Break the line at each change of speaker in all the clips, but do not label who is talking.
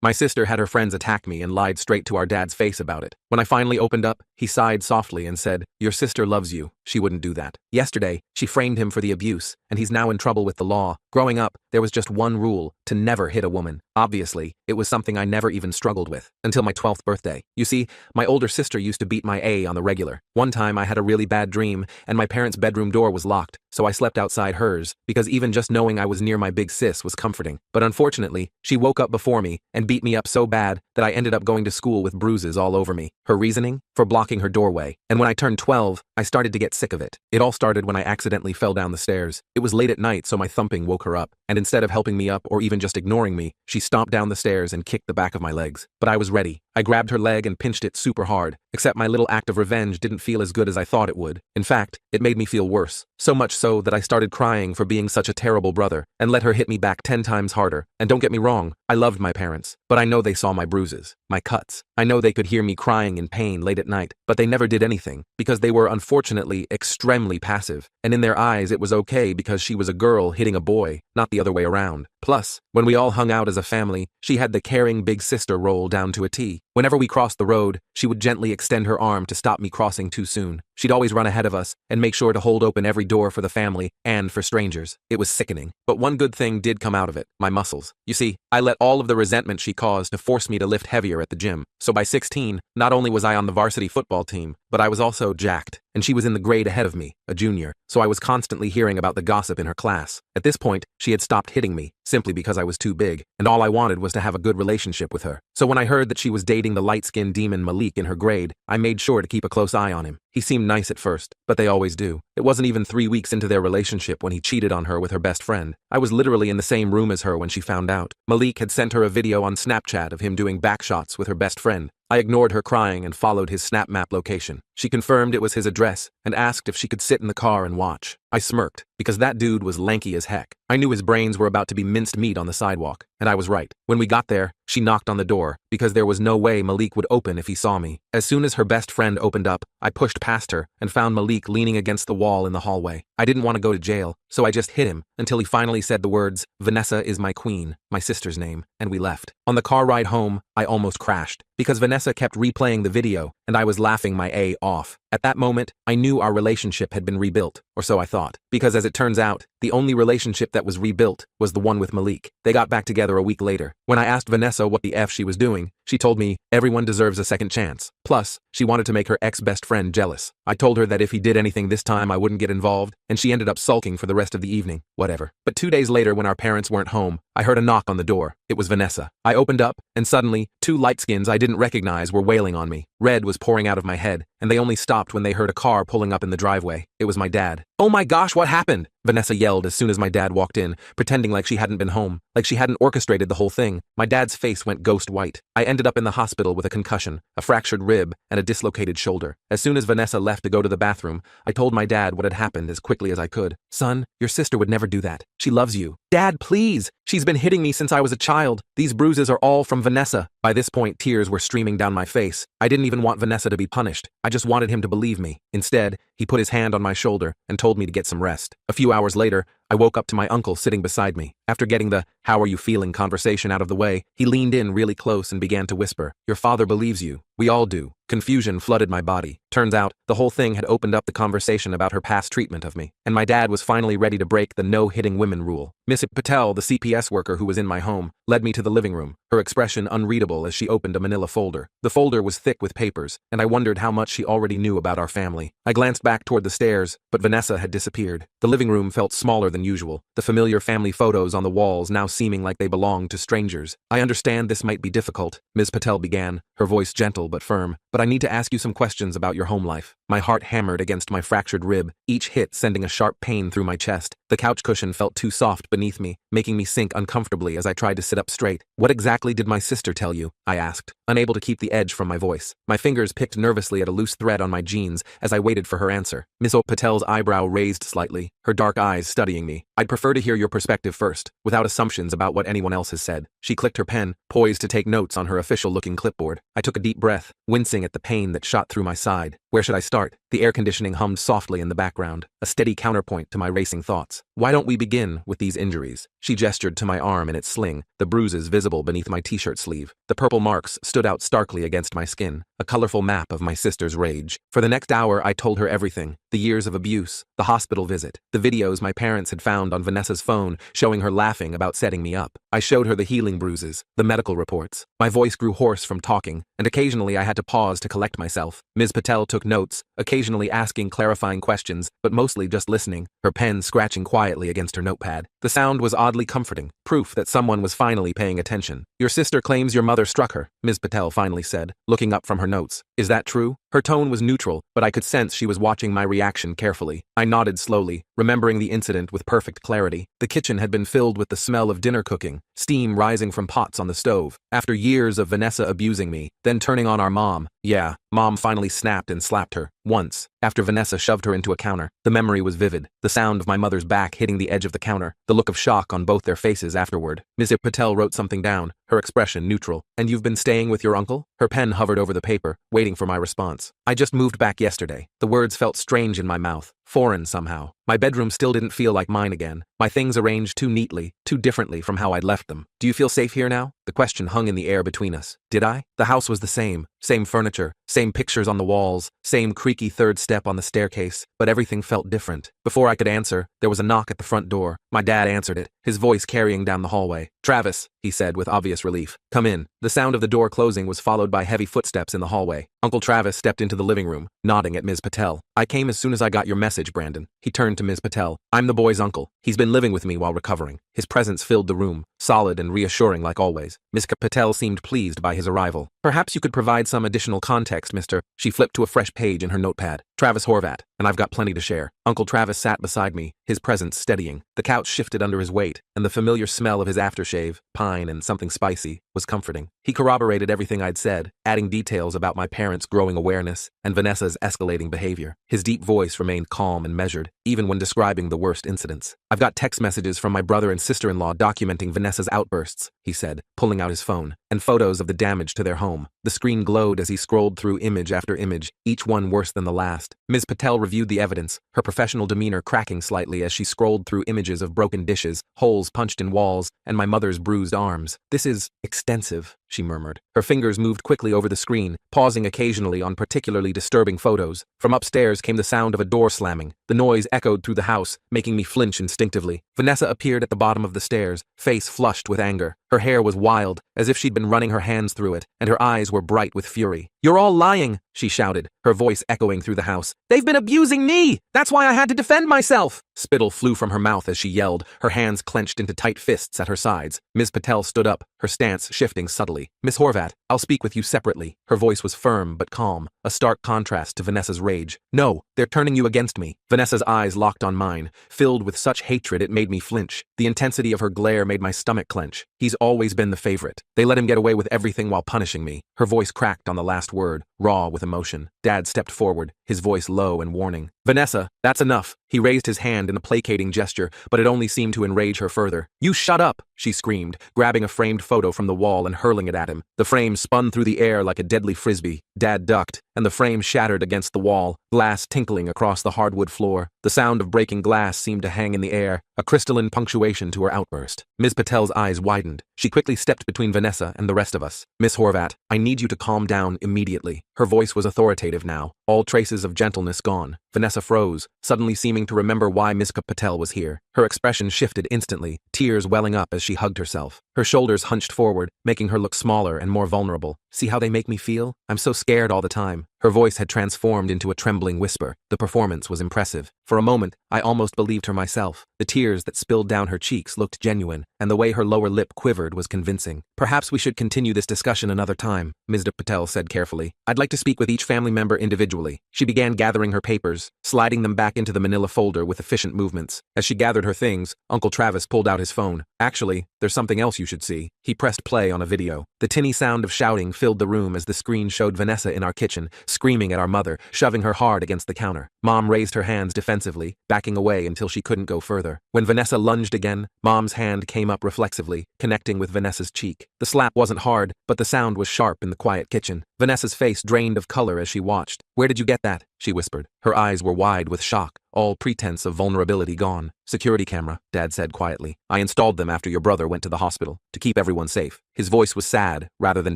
My sister had her friends attack me and lied straight to our dad's face about it. When I finally opened up, he sighed softly and said, "Your sister loves you. She wouldn't do that." Yesterday, she framed him for the abuse, and he's now in trouble with the law. Growing up, there was just one rule: to never hit a woman. Obviously, it was something I never even struggled with, until my 12th birthday. You see, my older sister used to beat my A on the regular. One time I had a really bad dream, and my parents' bedroom door was locked, so I slept outside hers, because even just knowing I was near my big sis was comforting. But unfortunately, she woke up before me, and beat me up so bad that I ended up going to school with bruises all over me. Her reasoning? For blocking her doorway. And when I turned 12, I started to get sick of it. It all started when I accidentally fell down the stairs. It was late at night, so my thumping woke her up, and instead of helping me up or even just ignoring me, she stomped down the stairs and kicked the back of my legs. But I was ready. I grabbed her leg and pinched it super hard, except my little act of revenge didn't feel as good as I thought it would. In fact, it made me feel worse. So much so that I started crying for being such a terrible brother, and let her hit me back 10 times harder. And don't get me wrong, I loved my parents, but I know they saw my bruises, my cuts. I know they could hear me crying in pain late at night, but they never did anything, because they were unfortunately extremely passive, and in their eyes it was okay because she was a girl hitting a boy, not the other way around. Plus, when we all hung out as a family, she had the caring big sister role down to a T. Whenever we crossed the road, she would gently extend her arm to stop me crossing too soon. She'd always run ahead of us and make sure to hold open every door for the family and for strangers. It was sickening. But one good thing did come out of it: my muscles. You see, I let all of the resentment she caused to force me to lift heavier at the gym. So by 16, not only was I on the varsity football team, but I was also jacked, and she was in the grade ahead of me, a junior, so I was constantly hearing about the gossip in her class. At this point, she had stopped hitting me, simply because I was too big, and all I wanted was to have a good relationship with her. So when I heard that she was dating the light-skinned demon Malik in her grade, I made sure to keep a close eye on him. He seemed nice at first, but they always do. It wasn't even 3 weeks into their relationship when he cheated on her with her best friend. I was literally in the same room as her when she found out. Malik had sent her a video on Snapchat of him doing backshots with her best friend. I ignored her crying and followed his Snap Map location. She confirmed it was his address and asked if she could sit in the car and watch. I smirked, because that dude was lanky as heck. I knew his brains were about to be minced meat on the sidewalk, and I was right. When we got there, she knocked on the door, because there was no way Malik would open if he saw me. As soon as her best friend opened up, I pushed past her and found Malik leaning against the wall in the hallway. I didn't want to go to jail, so I just hit him until he finally said the words, "Vanessa is my queen," my sister's name, and we left. On the car ride home, I almost crashed, because Vanessa kept replaying the video, and I was laughing my A off. At that moment, I knew our relationship had been rebuilt, or so I thought, because as it turns out, the only relationship that was rebuilt was the one with Malik. They got back together a week later. When I asked Vanessa what the F she was doing, she told me everyone deserves a second chance. Plus, she wanted to make her ex-best friend jealous. I told her that if he did anything this time I wouldn't get involved, and she ended up sulking for the rest of the evening. Whatever. But 2 days later, when our parents weren't home, I heard a knock on the door. It was Vanessa. I opened up, and suddenly, 2 lightskins I didn't recognize were wailing on me. Red was pouring out of my head, and they only stopped when they heard a car pulling up in the driveway. It was my dad. "Oh my gosh, what happened?" Vanessa yelled as soon as my dad walked in, pretending like she hadn't been home, like she hadn't orchestrated the whole thing. My dad's face went ghost white. I ended up in the hospital with a concussion, a fractured rib, and a dislocated shoulder. As soon as Vanessa left to go to the bathroom, I told my dad what had happened as quickly as I could. "Son, your sister would never do that. She loves you." "Dad, please! She's been hitting me since I was a child. These bruises are all from Vanessa." By this point, tears were streaming down my face. I didn't even want Vanessa to be punished. I just wanted him to believe me. Instead, he put his hand on my shoulder and told me to get some rest. A few hours later, I woke up to my uncle sitting beside me. After getting the "how are you feeling" conversation out of the way, he leaned in really close and began to whisper, "Your father believes you. We all do." Confusion flooded my body. Turns out, the whole thing had opened up the conversation about her past treatment of me, and my dad was finally ready to break the no-hitting women rule. Miss Patel, the CPS worker who was in my home, led me to the living room, her expression unreadable as she opened a manila folder. The folder was thick with papers, and I wondered how much she already knew about our family. I glanced back toward the stairs, but Vanessa had disappeared. The living room felt smaller than usual, the familiar family photos on the walls now seeming like they belonged to strangers. "I understand this might be difficult," Ms. Patel began, her voice gentle but firm, "but I need to ask you some questions about your home life." My heart hammered against my fractured rib, each hit sending a sharp pain through my chest. The couch cushion felt too soft beneath me, making me sink uncomfortably as I tried to sit up straight. "What exactly did my sister tell you?" I asked, unable to keep the edge from my voice. My fingers picked nervously at a loose thread on my jeans as I waited for her answer. Miss Patel's eyebrow raised slightly, her dark eyes studying me. "I'd prefer to hear your perspective first, without assumptions about what anyone else has said." She clicked her pen, poised to take notes on her official-looking clipboard. I took a deep breath, wincing at the pain that shot through my side. "Where should I start?" The air conditioning hummed softly in the background, a steady counterpoint to my racing thoughts. Why don't we begin with these injuries? She gestured to my arm in its sling, the bruises visible beneath my t-shirt sleeve. The purple marks stood out starkly against my skin, a colorful map of my sister's rage. For the next hour, I told her everything: the years of abuse, the hospital visit, the videos my parents had found on Vanessa's phone showing her laughing about setting me up. I showed her the healing bruises, the medical reports. My voice grew hoarse from talking, and occasionally I had to pause to collect myself. Ms. Patel took notes, occasionally asking clarifying questions, but mostly just listening, her pen scratching quietly against her notepad. The sound was oddly comforting, proof that someone was finally paying attention. Your sister claims your mother struck her, Ms. Patel finally said, looking up from her notes. Is that true? Her tone was neutral, but I could sense she was watching my reaction carefully. I nodded slowly, remembering the incident with perfect clarity. The kitchen had been filled with the smell of dinner cooking, steam rising from pots on the stove. After years of Vanessa abusing me, then turning on our mom. Yeah, Mom finally snapped and slapped her. Once, after Vanessa shoved her into a counter. The memory was vivid, the sound of my mother's back hitting the edge of the counter, the look of shock on both their faces afterward. Ms. Patel wrote something down, her expression neutral. And you've been staying with your uncle? Her pen hovered over the paper, waiting for my response. I just moved back yesterday. The words felt strange in my mouth, foreign somehow. My bedroom still didn't feel like mine again. My things arranged too neatly, too differently from how I'd left them. Do you feel safe here now? The question hung in the air between us. Did I? The house was the same furniture, same pictures on the walls, same creaky third step on the staircase, but everything felt different. Before I could answer, there was a knock at the front door. My dad answered it, his voice carrying down the hallway. Travis, he said with obvious relief. Come in. The sound of the door closing was followed by heavy footsteps in the hallway. Uncle Travis stepped into the living room, nodding at Ms. Patel. I came as soon as I got your message, Brandon. He turned to Ms. Patel. I'm the boy's uncle. He's been living with me while recovering. His presence filled the room, solid and reassuring like always. Ms. Patel seemed pleased by his arrival. Perhaps you could provide some additional context, Mr. She flipped to a fresh page in her notepad. Travis Horvat, and I've got plenty to share. Uncle Travis sat beside me, his presence steadying. The couch shifted under his weight, and the familiar smell of his aftershave, pine and something spicy, was comforting. He corroborated everything I'd said, adding details about my parents' growing awareness and Vanessa's escalating behavior. His deep voice remained calm and measured, even when describing the worst incidents. I've got text messages from my brother and sister-in-law documenting Vanessa's outbursts, he said, pulling out his phone, and photos of the damage to their home. The screen glowed as he scrolled through image after image, each one worse than the last. Ms. Patel reviewed the evidence, her professional demeanor cracking slightly as she scrolled through images of broken dishes, holes punched in walls, and my mother's bruised arms. This is extensive, she murmured. Her fingers moved quickly over the screen, pausing occasionally on particularly disturbing photos. From upstairs came the sound of a door slamming. The noise echoed through the house, making me flinch instinctively. Vanessa appeared at the bottom of the stairs, face flushed with anger. Her hair was wild, as if she'd been running her hands through it, and her eyes were bright with fury. You're all lying, she shouted, her voice echoing through the house. They've been abusing me! That's why I had to defend myself! Spittle flew from her mouth as she yelled, her hands clenched into tight fists at her sides. Ms. Patel stood up, her stance shifting subtly. Miss Horvat, I'll speak with you separately. Her voice was firm but calm, a stark contrast to Vanessa's rage. No, they're turning you against me. Vanessa's eyes locked on mine, filled with such hatred it made me flinch. The intensity of her glare made my stomach clench. He's always been the favorite. They let him get away with everything while punishing me. Her voice cracked on the last word, raw with emotion. Dad stepped forward, his voice low and warning. Vanessa, that's enough. He raised his hand in a placating gesture, but it only seemed to enrage her further. You shut up, she screamed, grabbing a framed photo from the wall and hurling it at him. The frame spun through the air like a deadly frisbee. Dad ducked, and the frame shattered against the wall, glass tinkling across the hardwood floor. The sound of breaking glass seemed to hang in the air, a crystalline punctuation to her outburst. Ms. Patel's eyes widened. She quickly stepped between Vanessa and the rest of us. Miss Horvat, I need you to calm down immediately. Her voice was authoritative now, all traces of gentleness gone. Vanessa froze, suddenly seeming to remember why Miss Patel was here. Her expression shifted instantly, tears welling up as she hugged herself. Her shoulders hunched forward, making her look smaller and more vulnerable. See how they make me feel? I'm so scared all the time. Her voice had transformed into a trembling whisper. The performance was impressive. For a moment, I almost believed her myself. The tears that spilled down her cheeks looked genuine, and the way her lower lip quivered was convincing. Perhaps we should continue this discussion another time, Ms. Patel said carefully. I'd like to speak with each family member individually. She began gathering her papers, sliding them back into the manila folder with efficient movements. As she gathered her things, Uncle Travis pulled out his phone. Actually, there's something else you should see. He pressed play on a video. The tinny sound of shouting filled the room as the screen showed Vanessa in our kitchen, screaming at our mother, shoving her hard against the counter. Mom raised her hands defensively, backing away until she couldn't go further. When Vanessa lunged again, Mom's hand came up reflexively, connecting with Vanessa's cheek. The slap wasn't hard, but the sound was sharp in the quiet kitchen. Vanessa's face drained of color as she watched. "Where did you get that?" she whispered. Her eyes were wide with shock, all pretense of vulnerability gone. "Security camera," Dad said quietly. "I installed them after your brother went to the hospital, to keep everyone safe." His voice was sad, rather than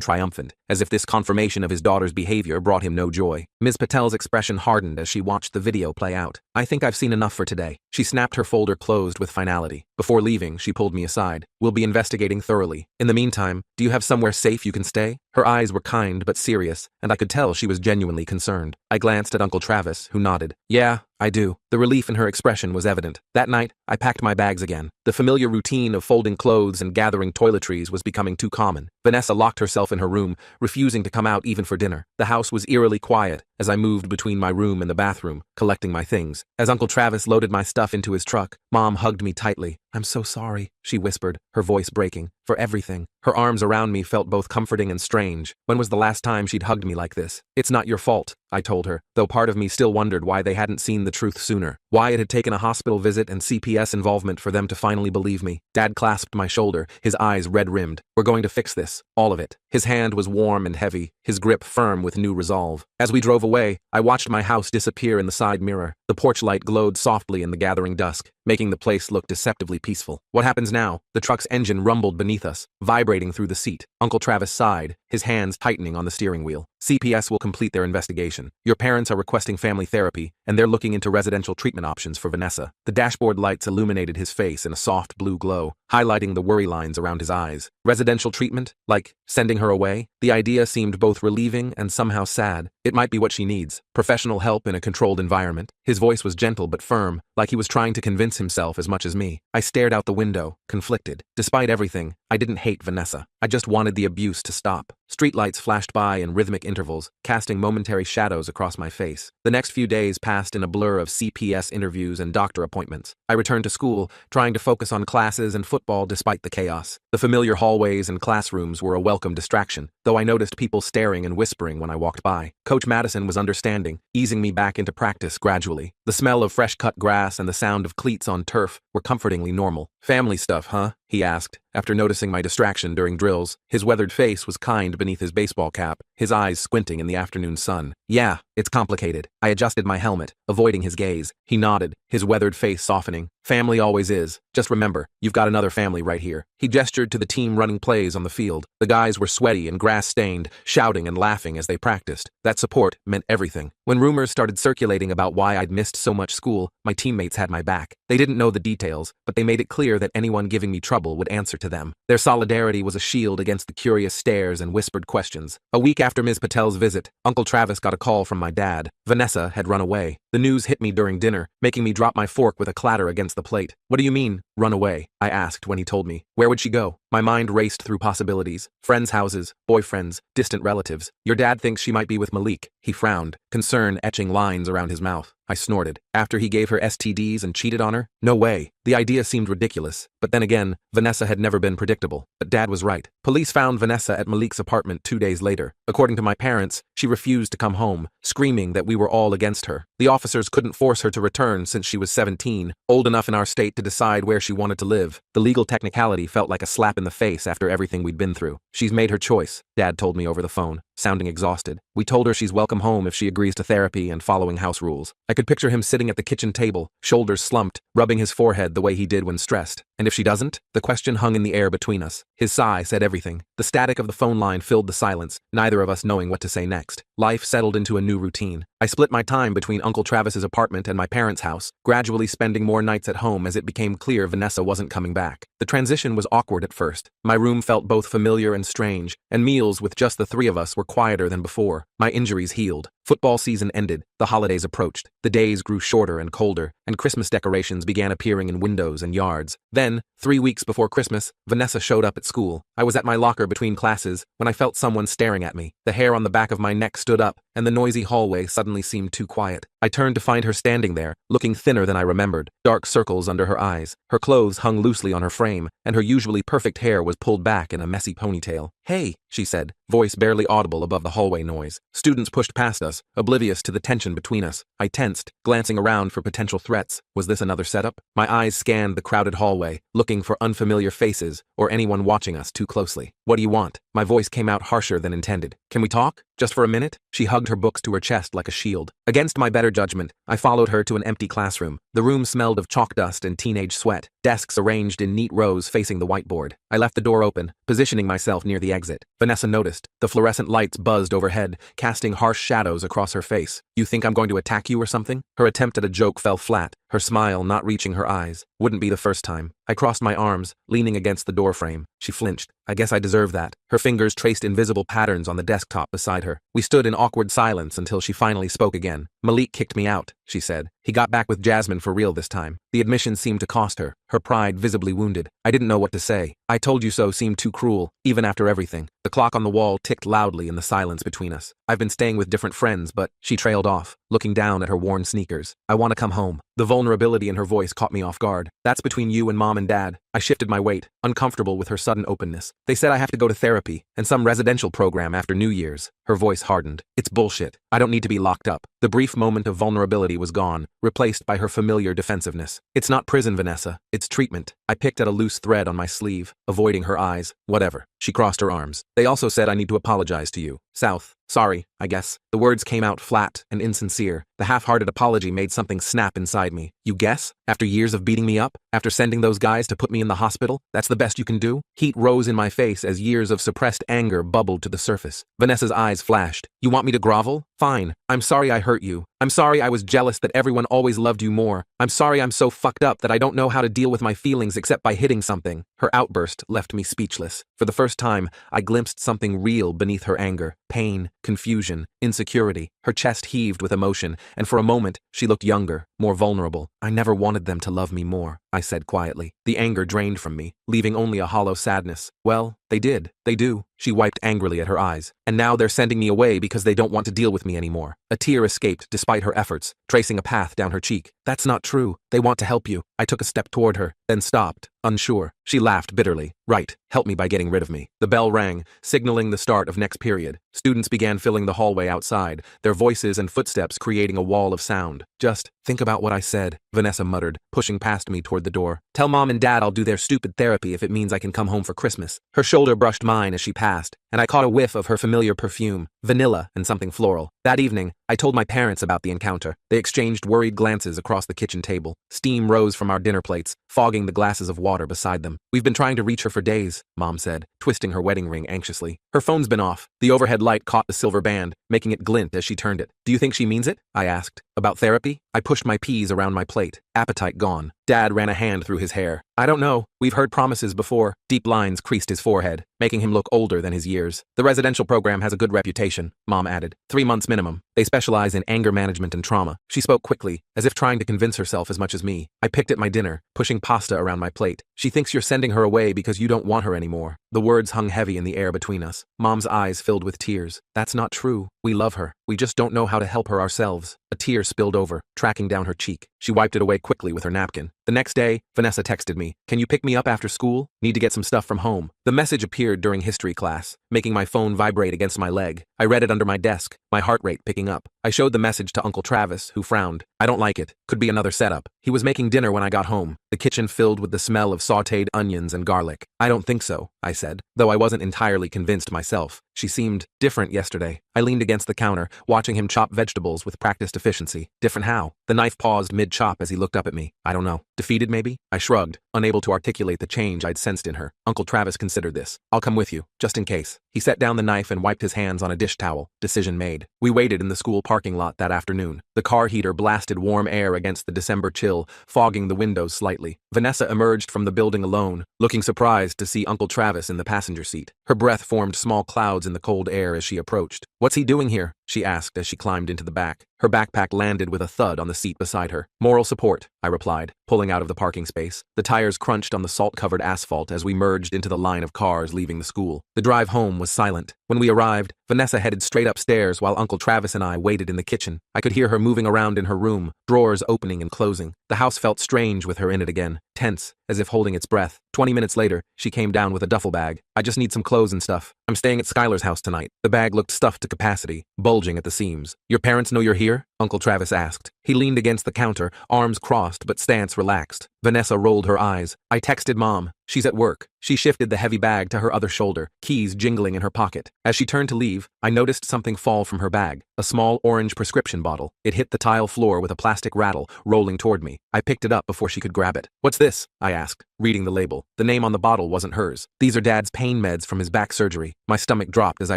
triumphant, as if this confirmation of his daughter's behavior brought him no joy. Ms. Patel's expression hardened as she watched the video play out. "I think I've seen enough for today." She snapped her folder closed with finality. Before leaving, she pulled me aside. "We'll be investigating thoroughly. In the meantime, do you have somewhere safe you can stay?" Her eyes were kind but serious, and I could tell she was genuinely concerned. I glanced at Uncle Travis, who nodded. "Yeah, I do." The relief in her expression was evident. That night, I packed my bags again. The familiar routine of folding clothes and gathering toiletries was becoming too common. Vanessa locked herself in her room, refusing to come out even for dinner. The house was eerily quiet as I moved between my room and the bathroom, collecting my things. As Uncle Travis loaded my stuff into his truck, Mom hugged me tightly. "I'm so sorry," she whispered, her voice breaking, "for everything." Her arms around me felt both comforting and strange. When was the last time she'd hugged me like this? "It's not your fault," I told her, though part of me still wondered why they hadn't seen the truth sooner. Why it had taken a hospital visit and CPS involvement for them to finally believe me. Dad clasped my shoulder, his eyes red-rimmed. "We're going to fix this. All of it." His hand was warm and heavy, his grip firm with new resolve. As we drove away, I watched my house disappear in the side mirror. The porch light glowed softly in the gathering dusk, making the place look deceptively peaceful. "What happens now?" The truck's engine rumbled beneath us, vibrating through the seat. Uncle Travis sighed, his hands tightening on the steering wheel. "CPS will complete their investigation. Your parents are requesting family therapy, and they're looking into residential treatment options for Vanessa." The dashboard lights illuminated his face in a soft blue glow, highlighting the worry lines around his eyes. Residential treatment? Like sending her away? The idea seemed both relieving and somehow sad. It might be what she needs. Professional help in a controlled environment. His voice was gentle but firm, like he was trying to convince himself as much as me. I stared out the window, conflicted. Despite everything, I didn't hate Vanessa. I just wanted the abuse to stop. Streetlights flashed by in rhythmic intervals, casting momentary shadows across my face. The next few days passed in a blur of CPS interviews and doctor appointments. I returned to school, trying to focus on classes and football despite the chaos. The familiar hallways and classrooms were a welcome distraction, though I noticed people staring and whispering when I walked by. Coach Madison was understanding, easing me back into practice gradually. The smell of fresh-cut grass and the sound of cleats on turf were comfortingly normal. "Family stuff, huh?" he asked, after noticing my distraction during drills. His weathered face was kind beneath his baseball cap, his eyes squinting in the afternoon sun. "Yeah, it's complicated." I adjusted my helmet, avoiding his gaze. He nodded, his weathered face softening. "Family always is. Just remember, you've got another family right here." He gestured to the team running plays on the field. The guys were sweaty and grass-stained, shouting and laughing as they practiced. That support meant everything. When rumors started circulating about why I'd missed so much school, my teammates had my back. They didn't know the details, but they made it clear that anyone giving me trouble would answer to them. Their solidarity was a shield against the curious stares and whispered questions. A week after Ms. Patel's visit, Uncle Travis got a call from my dad. Vanessa had run away. The news hit me during dinner, making me drop my fork with a clatter against the plate. "What do you mean, run away?" I asked when he told me. "Where would she go?" My mind raced through possibilities. Friends' houses, boyfriends, distant relatives. "Your dad thinks she might be with Malik." He frowned, concern etching lines around his mouth. I snorted. After he gave her STDs and cheated on her? No way. The idea seemed ridiculous. But then again, Vanessa had never been predictable. But Dad was right. Police found Vanessa at Malik's apartment 2 days later. According to my parents, she refused to come home, screaming that we were all against her. The officers couldn't force her to return since she was 17, old enough in our state to decide where she wanted to live. The legal technicality felt like a slap in the face after everything we'd been through. "She's made her choice," Dad told me over the phone, sounding exhausted. "We told her she's welcome home if she agrees to therapy and following house rules." I could picture him sitting at the kitchen table, shoulders slumped, rubbing his forehead the way he did when stressed. "And if she doesn't?" The question hung in the air between us. His sigh said everything. The static of the phone line filled the silence, neither of us knowing what to say next. Life settled into a new routine. I split my time between Uncle Travis's apartment and my parents' house, gradually spending more nights at home as it became clear Vanessa wasn't coming back. The transition was awkward at first. My room felt both familiar and strange, and meals with just the three of us were quieter than before. My injuries healed. Football season ended, the holidays approached, the days grew shorter and colder, and Christmas decorations began appearing in windows and yards. Then, 3 weeks before Christmas, Vanessa showed up at school. I was at my locker between classes when I felt someone staring at me. The hair on the back of my neck stood up, and the noisy hallway suddenly seemed too quiet. I turned to find her standing there, looking thinner than I remembered, dark circles under her eyes. Her clothes hung loosely on her frame, and her usually perfect hair was pulled back in a messy ponytail. "Hey," she said, voice barely audible above the hallway noise. Students pushed past us, us, oblivious to the tension between us. I tensed, glancing around for potential threats. Was this another setup? My eyes scanned the crowded hallway, looking for unfamiliar faces or anyone watching us too closely. What do you want? My voice came out harsher than intended. Can we talk? Just for a minute? She hugged her books to her chest like a shield. Against my better judgment, I followed her to an empty classroom. The room smelled of chalk dust and teenage sweat, desks arranged in neat rows facing the whiteboard. I left the door open, positioning myself near the exit. Vanessa noticed. The fluorescent lights buzzed overhead, casting harsh shadows across her face. You think I'm going to attack you or something? Her attempt at a joke fell flat, her smile not reaching her eyes. Wouldn't be the first time. I crossed my arms, leaning against the doorframe. She flinched. I guess I deserve that. Her fingers traced invisible patterns on the desktop beside her. We stood in awkward silence until she finally spoke again. Malik kicked me out, she said. He got back with Jasmine for real this time. The admission seemed to cost her, her pride visibly wounded. I didn't know what to say. I told you so seemed too cruel, even after everything. The clock on the wall ticked loudly in the silence between us. I've been staying with different friends, but she trailed off, looking down at her worn sneakers. I want to come home. The vulnerability in her voice caught me off guard. That's between you and Mom and Dad. I shifted my weight, uncomfortable with her sudden openness. They said I have to go to therapy and some residential program after New Year's. Her voice hardened. It's bullshit. I don't need to be locked up. The brief moment of vulnerability was gone, replaced by her familiar defensive. It's not prison, Vanessa. It's treatment. I picked at a loose thread on my sleeve, avoiding her eyes. Whatever. She crossed her arms. They also said I need to apologize to you. South. Sorry, I guess. The words came out flat and insincere. The half-hearted apology made something snap inside me. You guess? After years of beating me up? After sending those guys to put me in the hospital? That's the best you can do? Heat rose in my face as years of suppressed anger bubbled to the surface. Vanessa's eyes flashed. You want me to grovel? Fine. I'm sorry I hurt you. I'm sorry I was jealous that everyone always loved you more. I'm sorry I'm so fucked up that I don't know how to deal with my feelings except by hitting something. Her outburst left me speechless. For the first time, I glimpsed something real beneath her anger. Pain, confusion, insecurity. Her chest heaved with emotion, and for a moment, she looked younger, more vulnerable. I never wanted them to love me more, I said quietly. The anger drained from me, leaving only a hollow sadness. Well, they did. They do. She wiped angrily at her eyes. And now they're sending me away because they don't want to deal with me anymore. A tear escaped despite her efforts, tracing a path down her cheek. That's not true. They want to help you. I took a step toward her, then stopped, unsure. She laughed bitterly. Right, help me by getting rid of me. The bell rang, signaling the start of next period. Students began filling the hallway outside, their voices and footsteps creating a wall of sound. Just think about what I said, Vanessa muttered, pushing past me toward the door. Tell Mom and Dad I'll do their stupid therapy if it means I can come home for Christmas. Her shoulder brushed mine as she passed, and I caught a whiff of her familiar perfume, vanilla and something floral. That evening, I told my parents about the encounter. They exchanged worried glances across the kitchen table. Steam rose from our dinner plates, fogging the glasses of water beside them. We've been trying to reach her for days, Mom said, twisting her wedding ring anxiously. Her phone's been off. The overhead light caught the silver band, making it glint as she turned it. Do you think she means it? I asked. About therapy? I pushed my peas around my plate, appetite gone. Dad ran a hand through his hair. I don't know. We've heard promises before. Deep lines creased his forehead, making him look older than his years. The residential program has a good reputation, Mom added. 3 months minimum. They specialize in anger management and trauma. She spoke quickly, as if trying to convince herself as much as me. I picked at my dinner, pushing pasta around my plate. She thinks you're sending her away because you don't want her anymore. The words hung heavy in the air between us. Mom's eyes filled with tears. That's not true. We love her. We just don't know how to help her ourselves. A tear spilled over, tracking down her cheek. She wiped it away quickly with her napkin. The next day, Vanessa texted me, "Can you pick me up after school? Need to get some stuff from home." The message appeared during history class, making my phone vibrate against my leg. I read it under my desk, my heart rate picking up. I showed the message to Uncle Travis, who frowned. I don't like it. Could be another setup. He was making dinner when I got home, the kitchen filled with the smell of sautéed onions and garlic. I don't think so, I said, though I wasn't entirely convinced myself. She seemed different yesterday. I leaned against the counter, watching him chop vegetables with practiced efficiency. Different how? The knife paused mid-chop as he looked up at me. I don't know. Defeated maybe? I shrugged, unable to articulate the change I'd sensed in her. Uncle Travis considered this. I'll come with you, just in case. He set down the knife and wiped his hands on a dish towel. Decision made. We waited in the school parking lot that afternoon. The car heater blasted warm air against the December chill, fogging the windows slightly. Vanessa emerged from the building alone, looking surprised to see Uncle Travis in the passenger seat. Her breath formed small clouds in the cold air as she approached. "What's he doing here?" she asked as she climbed into the back. Her backpack landed with a thud on the seat beside her. "Moral support," I replied, pulling out of the parking space. The tires crunched on the salt-covered asphalt as we merged into the line of cars leaving the school. The drive home was silent. When we arrived, Vanessa headed straight upstairs while Uncle Travis and I waited in the kitchen. I could hear her moving around in her room, drawers opening and closing. The house felt strange with her in it again, tense, as if holding its breath. 20 minutes later, she came down with a duffel bag. I just need some clothes and stuff. I'm staying at Skylar's house tonight. The bag looked stuffed to capacity, bulging at the seams. Your parents know you're here? Uncle Travis asked. He leaned against the counter, arms crossed but stance relaxed. Vanessa rolled her eyes. I texted Mom. She's at work. She shifted the heavy bag to her other shoulder, keys jingling in her pocket. As she turned to leave, I noticed something fall from her bag, a small orange prescription bottle. It hit the tile floor with a plastic rattle, rolling toward me. I picked it up before she could grab it. What's this? I asked, reading the label. The name on the bottle wasn't hers. These are Dad's pain meds from his back surgery. My stomach dropped as I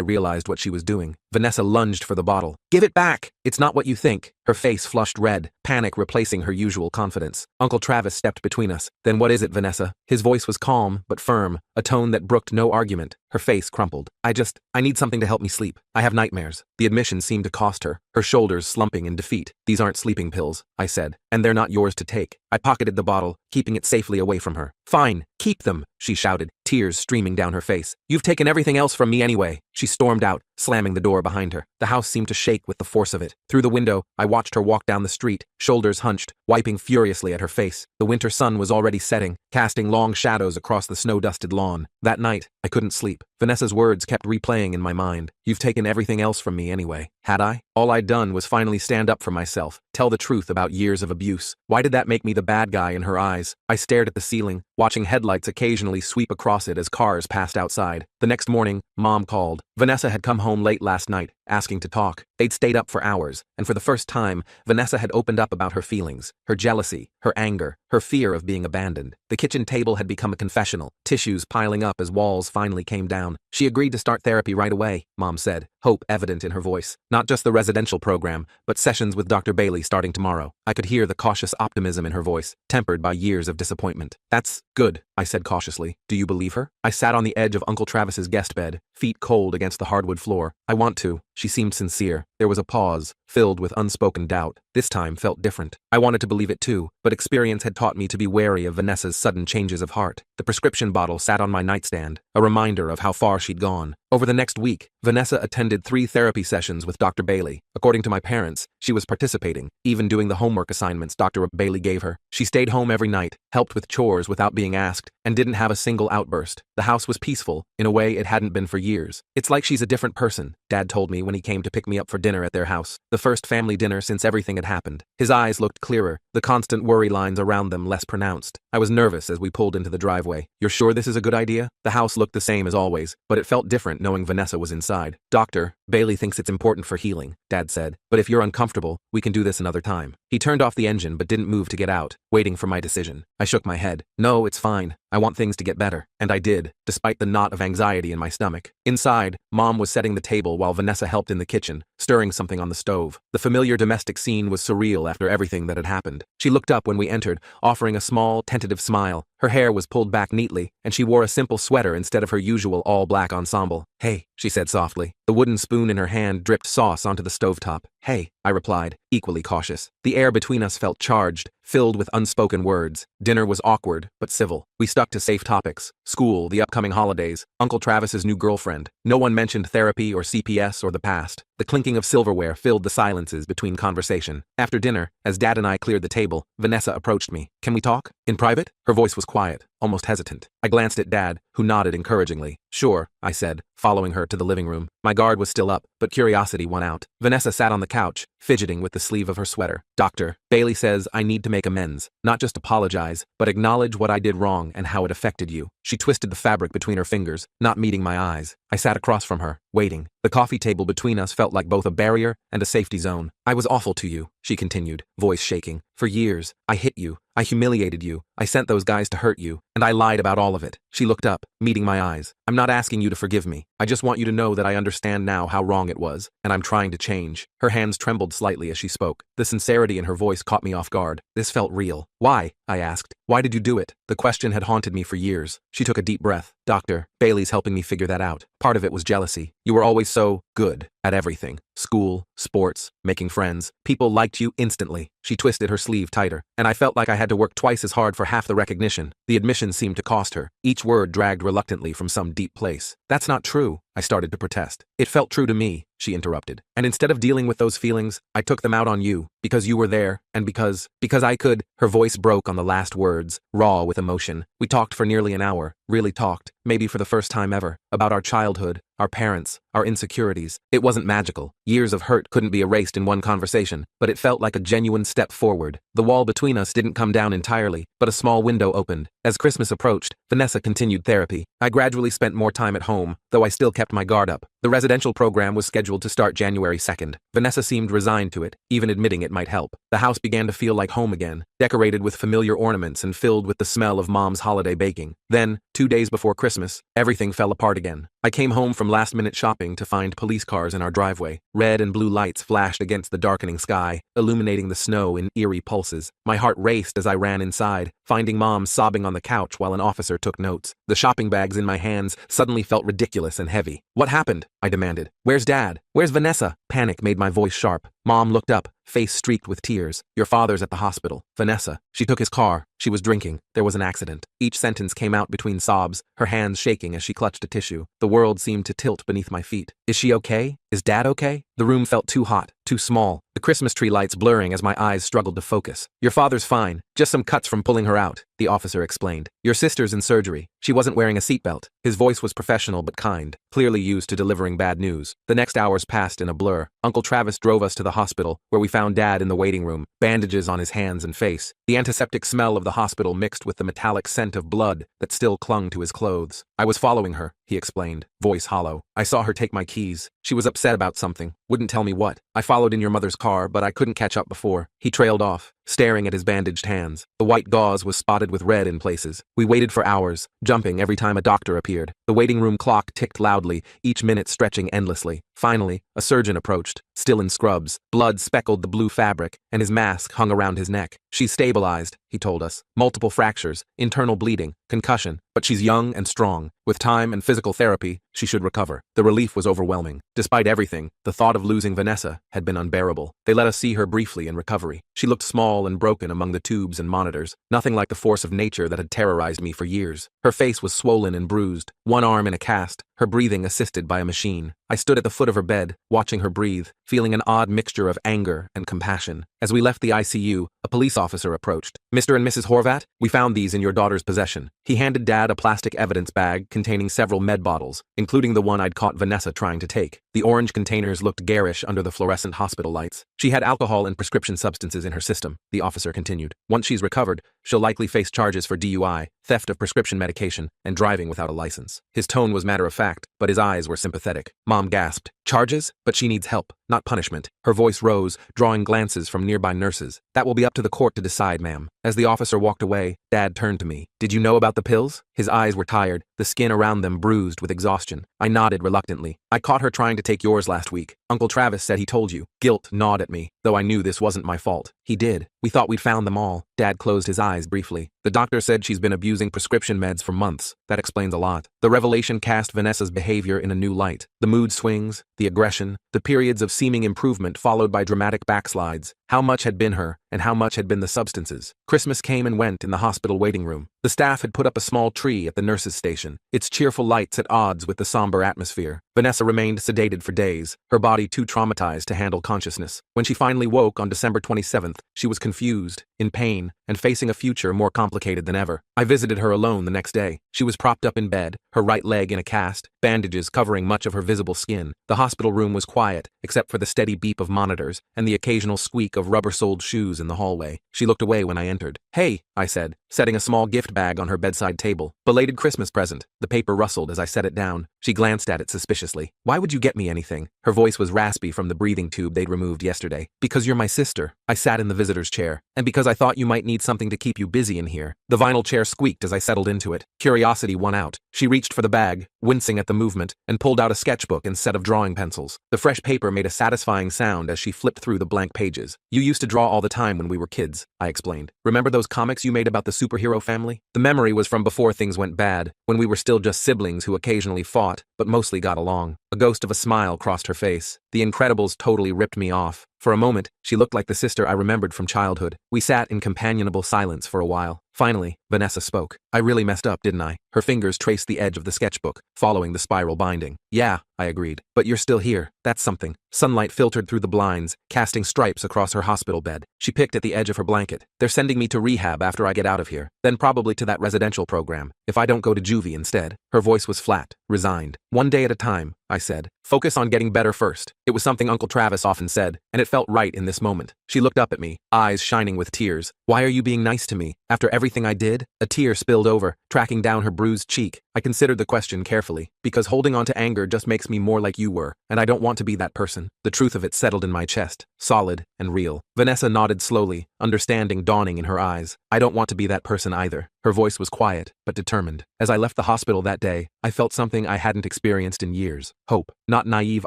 realized what she was doing. Vanessa lunged for the bottle. Give it back! It's not what you think. Her face flushed red, panic replacing her usual confidence. Uncle Travis stepped between us. Then what is it, Vanessa? His voice was calm, but firm, a tone that brooked no argument. Her face crumpled. I need something to help me sleep. I have nightmares. The admission seemed to cost her, her shoulders slumping in defeat. These aren't sleeping pills, I said, and they're not yours to take. I pocketed the bottle, keeping it safely away from her. Fine, keep them, she shouted, tears streaming down her face. You've taken everything else from me anyway. She stormed out, slamming the door behind her. The house seemed to shake with the force of it. Through the window, I watched her walk down the street, shoulders hunched, wiping furiously at her face. The winter sun was already setting, casting long shadows across the snow-dusted lawn. That night, I couldn't sleep. Vanessa's words kept replaying in my mind. You've taken everything else from me anyway. Had I? All I'd done was finally stand up for myself, tell the truth about years of abuse. Why did that make me the bad guy in her eyes? I stared at the ceiling, watching headlights occasionally sweep across it as cars passed outside. The next morning, Mom called. Vanessa had come home late last night, asking to talk. They'd stayed up for hours, and for the first time, Vanessa had opened up about her feelings, her jealousy, her anger, her fear of being abandoned. The kitchen table had become a confessional, tissues piling up as walls finally came down. She agreed to start therapy right away, Mom said, hope evident in her voice. Not just the residential program, but sessions with Dr. Bailey starting tomorrow. I could hear the cautious optimism in her voice, tempered by years of disappointment. That's good, I said cautiously. Do you believe her? I sat on the edge of Uncle Travis's guest bed, feet cold against the hardwood floor. I want to. She seemed sincere. There was a pause, filled with unspoken doubt. This time felt different. I wanted to believe it too, but experience had taught me to be wary of Vanessa's sudden changes of heart. The prescription bottle sat on my nightstand, a reminder of how far she'd gone. Over the next week, Vanessa attended 3 therapy sessions with Dr. Bailey. According to my parents, she was participating, even doing the homework assignments Dr. Bailey gave her. She stayed home every night, helped with chores without being asked, and didn't have a single outburst. The house was peaceful, in a way it hadn't been for years. It's like she's a different person, Dad told me when he came to pick me up for dinner at their house. The first family dinner since everything had happened. His eyes looked clearer, the constant worry lines around them less pronounced. I was nervous as we pulled into the driveway. You're sure this is a good idea? The house looked the same as always, but it felt different knowing Vanessa was inside. Dr. Bailey thinks it's important for healing, Dad said, but if you're uncomfortable, we can do this another time. He turned off the engine but didn't move to get out, waiting for my decision. I shook my head. No, it's fine. I want things to get better. And I did, despite the knot of anxiety in my stomach. Inside, Mom was setting the table while Vanessa helped in the kitchen, stirring something on the stove. The familiar domestic scene was surreal after everything that had happened. She looked up when we entered, offering a small, tentative smile. Her hair was pulled back neatly, and she wore a simple sweater instead of her usual all-black ensemble. Hey, she said softly. The wooden spoon in her hand dripped sauce onto the stovetop. Hey, I replied, equally cautious. The air between us felt charged, filled with unspoken words. Dinner was awkward, but civil. We stuck to safe topics. School, the upcoming holidays, Uncle Travis's new girlfriend. No one mentioned therapy or CPS or the past. The clinking of silverware filled the silences between conversation. After dinner, as Dad and I cleared the table, Vanessa approached me. Can we talk? In private? Her voice was quiet, almost hesitant. I glanced at Dad, who nodded encouragingly. Sure, I said, following her to the living room. My guard was still up, but curiosity won out. Vanessa sat on the couch, fidgeting with the sleeve of her sweater. Dr. Bailey says I need to make amends, not just apologize, but acknowledge what I did wrong and how it affected you. She twisted the fabric between her fingers, not meeting my eyes. I sat across from her, waiting. The coffee table between us felt like both a barrier and a safety zone. I was awful to you, she continued, voice shaking. For years, I hit you. I humiliated you. I sent those guys to hurt you, and I lied about all of it. She looked up, meeting my eyes. I'm not asking you to forgive me. I just want you to know that I understand now how wrong it was, and I'm trying to change. Her hands trembled slightly as she spoke. The sincerity in her voice caught me off guard. This felt real. Why? I asked. Why did you do it? The question had haunted me for years. She took a deep breath. Doctor, Bailey's helping me figure that out. Part of it was jealousy. You were always so good at everything. School, sports, making friends. People liked you instantly. She twisted her sleeve tighter, and I felt like I had to work twice as hard for half the recognition. The admission seemed to cost her. Each word dragged reluctantly from some deep place. That's not true, I started to protest. It felt true to me, she interrupted. And instead of dealing with those feelings, I took them out on you, because you were there, and because I could. Her voice broke on the last words, raw with emotion. We talked for nearly an hour, really talked, maybe for the first time ever, about our childhood, our parents, our insecurities. It wasn't magical. Years of hurt couldn't be erased in one conversation, but it felt like a genuine step forward. The wall between us didn't come down entirely, but a small window opened. As Christmas approached, Vanessa continued therapy. I gradually spent more time at home, though I still kept my guard up. The residential program was scheduled to start January 2nd. Vanessa seemed resigned to it, even admitting it might help. The house began to feel like home again, decorated with familiar ornaments and filled with the smell of Mom's holiday baking. Then, 2 days before Christmas, everything fell apart again. I came home from last-minute shopping to find police cars in our driveway. Red and blue lights flashed against the darkening sky, illuminating the snow in eerie pulses. My heart raced as I ran inside, finding Mom sobbing on the couch while an officer took notes. The shopping bags in my hands suddenly felt ridiculous and heavy. What happened? I demanded. Where's Dad? Where's Vanessa? Panic made my voice sharp. Mom looked up, face streaked with tears. Your father's at the hospital. Vanessa. She took his car. She was drinking. There was an accident. Each sentence came out between sobs, her hands shaking as she clutched a tissue. The world seemed to tilt beneath my feet. Is she okay? Is Dad okay? The room felt too hot, too small, the Christmas tree lights blurring as my eyes struggled to focus. Your father's fine, just some cuts from pulling her out, the officer explained. Your sister's in surgery. She wasn't wearing a seatbelt. His voice was professional but kind, clearly used to delivering bad news. The next hours passed in a blur. Uncle Travis drove us to the hospital, where we found Dad in the waiting room, bandages on his hands and face. The antiseptic smell of the hospital mixed with the metallic scent of blood that still clung to his clothes. I was following her, he explained, voice hollow. I saw her take my keys. She was upset about something, wouldn't tell me what. I followed in your mother's car, but I couldn't catch up before. He trailed off, staring at his bandaged hands. The white gauze was spotted with red in places. We waited for hours, jumping every time a doctor appeared. The waiting room clock ticked loudly, each minute stretching endlessly. Finally, a surgeon approached, still in scrubs. Blood speckled the blue fabric, and his mask hung around his neck. She's stabilized, he told us. Multiple fractures, internal bleeding, concussion, but she's young and strong. With time and physical therapy, she should recover. The relief was overwhelming. Despite everything, the thought of losing Vanessa had been unbearable. They let us see her briefly in recovery. She looked small and broken among the tubes and monitors, nothing like the force of nature that had terrorized me for years. Her face was swollen and bruised, one arm in a cast, her breathing assisted by a machine. I stood at the foot of her bed, watching her breathe, feeling an odd mixture of anger and compassion. As we left the ICU, a police officer approached. Mr. and Mrs. Horvat, we found these in your daughter's possession. He handed Dad a plastic evidence bag containing several med bottles, including the one I'd caught Vanessa trying to take. The orange containers looked garish under the fluorescent hospital lights. She had alcohol and prescription substances in her system, the officer continued. Once she's recovered, she'll likely face charges for DUI, theft of prescription medication, and driving without a license. His tone was matter-of-fact, but his eyes were sympathetic. Mom gasped. Charges? But she needs help, not punishment. Her voice rose, drawing glances from nearby nurses. That will be up to the court to decide, ma'am. As the officer walked away, Dad turned to me. Did you know about the pills? His eyes were tired, the skin around them bruised with exhaustion. I nodded reluctantly. I caught her trying to take yours last week. Uncle Travis said he told you. Guilt gnawed at me, though I knew this wasn't my fault. He did. We thought we'd found them all. Dad closed his eyes briefly. The doctor said she's been abusing prescription meds for months. That explains a lot. The revelation cast Vanessa's behavior in a new light. The mood swings, the aggression, the periods of seeming improvement followed by dramatic backslides. How much had been her, and how much had been the substances? Christmas came and went in the hospital waiting room. The staff had put up a small tree at the nurses' station, its cheerful lights at odds with the somber atmosphere. Vanessa remained sedated for days, her body too traumatized to handle consciousness. When she finally woke on December 27th, she was confused, in pain, and facing a future more complicated than ever. I visited her alone the next day. She was propped up in bed, her right leg in a cast, bandages covering much of her visible skin. The hospital room was quiet, except for the steady beep of monitors and the occasional squeak of rubber-soled shoes in the hallway. She looked away when I entered. Hey, I said, setting a small gift bag on her bedside table. Belated Christmas present. The paper rustled as I set it down. She glanced at it suspiciously. Why would you get me anything? Her voice was raspy from the breathing tube they'd removed yesterday. Because you're my sister. I sat in the visitor's chair. And because I thought you might need something to keep you busy in here. The vinyl chair squeaked as I settled into it. Curiosity won out. She reached for the bag, wincing at the the movement and pulled out a sketchbook and set of drawing pencils. The fresh paper made a satisfying sound as she flipped through the blank pages. You used to draw all the time when we were kids, I explained. Remember those comics you made about the superhero family? The memory was from before things went bad, when we were still just siblings who occasionally fought, but mostly got along. A ghost of a smile crossed her face. The Incredibles totally ripped me off. For a moment, she looked like the sister I remembered from childhood. We sat in companionable silence for a while. Finally, Vanessa spoke. I really messed up, didn't I? Her fingers traced the edge of the sketchbook, following the spiral binding. Yeah, I agreed. But you're still here. That's something. Sunlight filtered through the blinds, casting stripes across her hospital bed. She picked at the edge of her blanket. They're sending me to rehab after I get out of here. Then probably to that residential program, if I don't go to juvie instead. Her voice was flat, resigned. One day at a time, I said. Focus on getting better first. It was something Uncle Travis often said, and it felt right in this moment. She looked up at me, eyes shining with tears. Why are you being nice to me? After everything I did? A tear spilled over, tracking down her bruised cheek. I considered the question carefully, because holding on to anger just makes me more like you were, and I don't want to be that person. The truth of it settled in my chest, solid and real. Vanessa nodded slowly, understanding dawning in her eyes. I don't want to be that person either. Her voice was quiet, but determined. As I left the hospital that day, I felt something I hadn't experienced in years. Hope. Not naive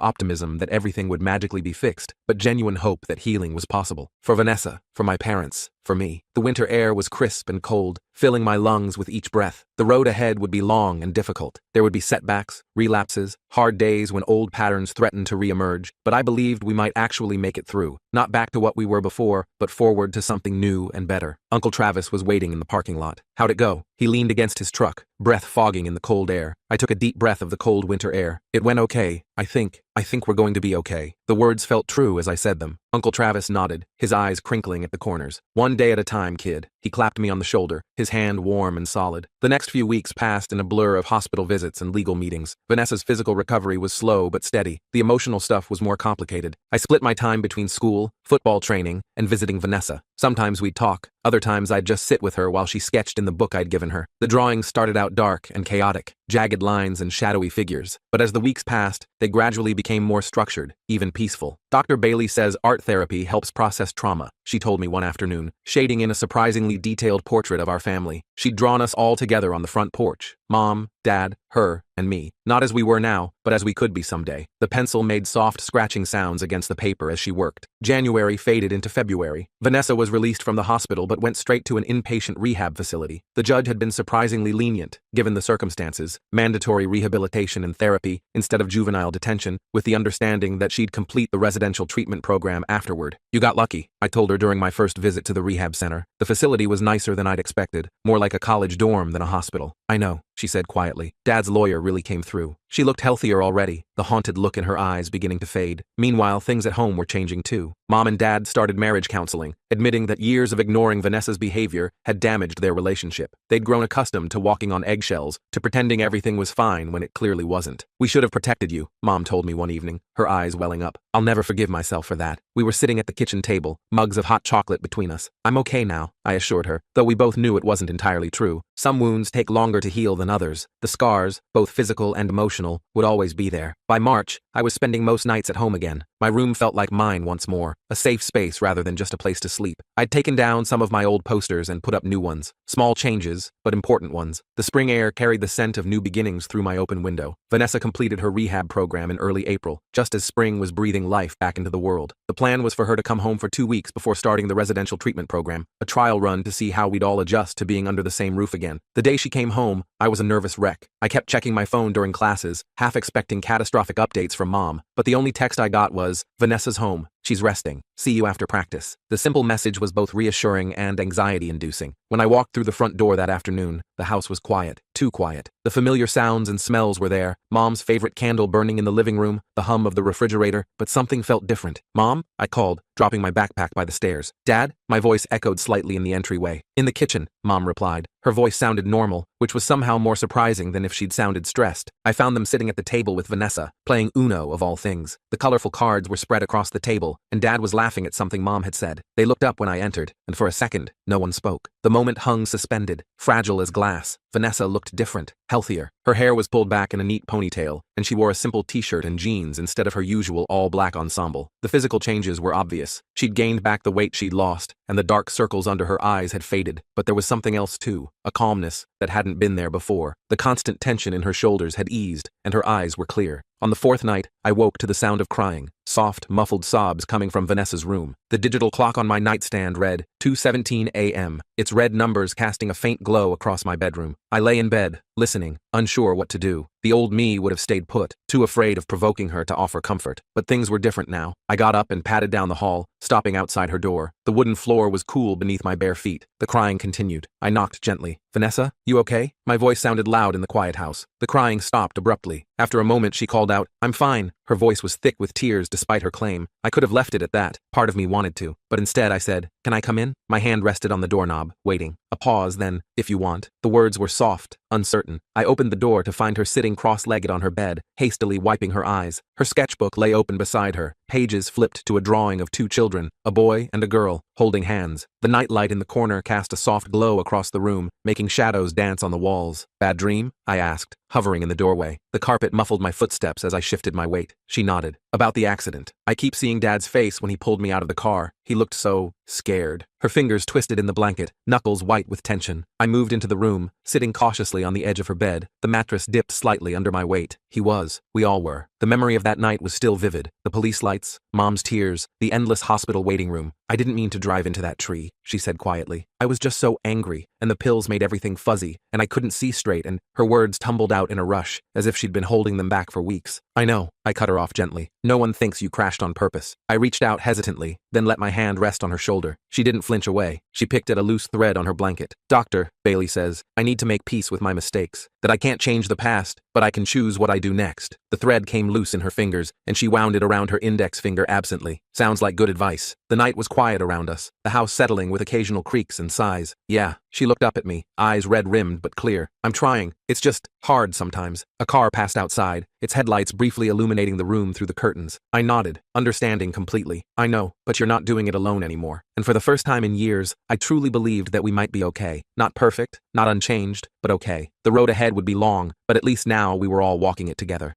optimism that everything would magically be fixed, but genuine hope that healing was possible. For Vanessa, for my parents, for me. The winter air was crisp and cold, filling my lungs with each breath. The road ahead would be long and difficult. There would be setbacks, relapses, hard days when old patterns threatened to reemerge, but I believed we might actually make it through. Not back to what we were before, but forward to something new and better. Uncle Travis was waiting in the parking lot. How'd it go? He leaned against his truck, breath fogging in the cold air. I took a deep breath of the cold winter air. It went okay. I think we're going to be okay. The words felt true as I said them. Uncle Travis nodded, his eyes crinkling at the corners. One day at a time, kid. He clapped me on the shoulder, his hand warm and solid. The next few weeks passed in a blur of hospital visits and legal meetings. Vanessa's physical recovery was slow but steady. The emotional stuff was more complicated. I split my time between school, football training, and visiting Vanessa. Sometimes we'd talk. Other times I'd just sit with her while she sketched in the book I'd given her. The drawings started out dark and chaotic, jagged lines and shadowy figures. But as the weeks passed, they gradually became more structured, even peaceful. Dr. Bailey says art therapy helps process trauma, she told me one afternoon, shading in a surprisingly detailed portrait of our family. She'd drawn us all together on the front porch. Mom, Dad, her, and me. Not as we were now, but as we could be someday. The pencil made soft scratching sounds against the paper as she worked. January faded into February. Vanessa was released from the hospital but went straight to an inpatient rehab facility. The judge had been surprisingly lenient, given the circumstances, mandatory rehabilitation and therapy instead of juvenile detention, with the understanding that she'd complete the residential treatment program afterward. You got lucky, I told her during my first visit to the rehab center. The facility was nicer than I'd expected, more like a college dorm than a hospital. I know, she said quietly. Dad's lawyer really came through. She looked healthier already, the haunted look in her eyes beginning to fade. Meanwhile, things at home were changing too. Mom and Dad started marriage counseling, admitting that years of ignoring Vanessa's behavior had damaged their relationship. They'd grown accustomed to walking on eggshells, to pretending everything was fine when it clearly wasn't. We should have protected you, Mom told me one evening, her eyes welling up. I'll never forgive myself for that. We were sitting at the kitchen table, mugs of hot chocolate between us. I'm okay now, I assured her, though we both knew it wasn't entirely true. Some wounds take longer to heal than others. The scars, both physical and emotional, would always be there. By March, I was spending most nights at home again. My room felt like mine once more, a safe space rather than just a place to sleep. I'd taken down some of my old posters and put up new ones. Small changes, but important ones. The spring air carried the scent of new beginnings through my open window. Vanessa completed her rehab program in early April, just as spring was breathing life back into the world. The plan was for her to come home for 2 weeks before starting the residential treatment program, a trial run to see how we'd all adjust to being under the same roof again. The day she came home, I was a nervous wreck. I kept checking my phone during classes, half expecting catastrophic updates from Mom, but the only text I got was, "Vanessa's home. She's resting. See you after practice." The simple message was both reassuring and anxiety-inducing. When I walked through the front door that afternoon, the house was quiet, too quiet. The familiar sounds and smells were there, Mom's favorite candle burning in the living room, the hum of the refrigerator, but something felt different. "Mom?" I called, dropping my backpack by the stairs. "Dad?" My voice echoed slightly in the entryway. "In the kitchen," Mom replied. Her voice sounded normal, which was somehow more surprising than if she'd sounded stressed. I found them sitting at the table with Vanessa, playing Uno of all things. The colorful cards were spread across the table, and Dad was laughing at something Mom had said. They looked up when I entered, and for a second, no one spoke. The moment hung suspended, fragile as glass. Vanessa looked different. healthier. Her hair was pulled back in a neat ponytail, and she wore a simple t-shirt and jeans instead of her usual all-black ensemble. The physical changes were obvious. She'd gained back the weight she'd lost, and the dark circles under her eyes had faded. But there was something else too, a calmness that hadn't been there before. The constant tension in her shoulders had eased, and her eyes were clear. On the fourth night, I woke to the sound of crying, soft, muffled sobs coming from Vanessa's room. The digital clock on my nightstand read 2:17 a.m., its red numbers casting a faint glow across my bedroom. I lay in bed, listening, unsure what to do. The old me would have stayed put, too afraid of provoking her to offer comfort. But things were different now. I got up and padded down the hall, stopping outside her door. The wooden floor was cool beneath my bare feet. The crying continued. I knocked gently. "Vanessa, you okay?" My voice sounded loud in the quiet house. The crying stopped abruptly. After a moment she called out, "I'm fine." Her voice was thick with tears despite her claim. I could have left it at that. Part of me wanted to. But instead I said, "Can I come in?" My hand rested on the doorknob, waiting. A pause, then, "If you want." The words were soft, uncertain. I opened the door to find her sitting cross-legged on her bed, hastily wiping her eyes. Her sketchbook lay open beside her, pages flipped to a drawing of two children, a boy and a girl, holding hands. The nightlight in the corner cast a soft glow across the room, making shadows dance on the walls. "Bad dream?" I asked, hovering in the doorway. The carpet muffled my footsteps as I shifted my weight. She nodded. "About the accident. I keep seeing Dad's face when he pulled me out of the car. He looked so scared." Her fingers twisted in the blanket, knuckles white with tension. I moved into the room, sitting cautiously on the edge of her bed. The mattress dipped slightly under my weight. He was. We all were. The memory of that night was still vivid. The police lights, Mom's tears, the endless hospital waiting room. "I didn't mean to drive into that tree," she said quietly. "I was just so angry, and the pills made everything fuzzy, and I couldn't see straight, and..." Her words tumbled out in a rush, as if she'd been holding them back for weeks. "I know," I cut her off gently. "No one thinks you crashed on purpose." I reached out hesitantly, then let my hand rest on her shoulder. She didn't flinch away. She picked at a loose thread on her blanket. "Doctor," Bailey says, "I need to make peace with my mistakes. That I can't change the past, but I can choose what I do next." The thread came loose in her fingers, and she wound it around her index finger absently. Sounds like good advice. The night was quiet around us, the house settling with occasional creaks and sighs. "Yeah." She looked up at me, eyes red-rimmed but clear. "I'm trying. It's just hard sometimes." A car passed outside, its headlights briefly illuminating the room through the curtains. I nodded, understanding completely. "I know, but you're not doing it alone anymore." And for the first time in years, I truly believed that we might be okay. Not perfect, not unchanged, but okay. The road ahead would be long, but at least now we were all walking it together.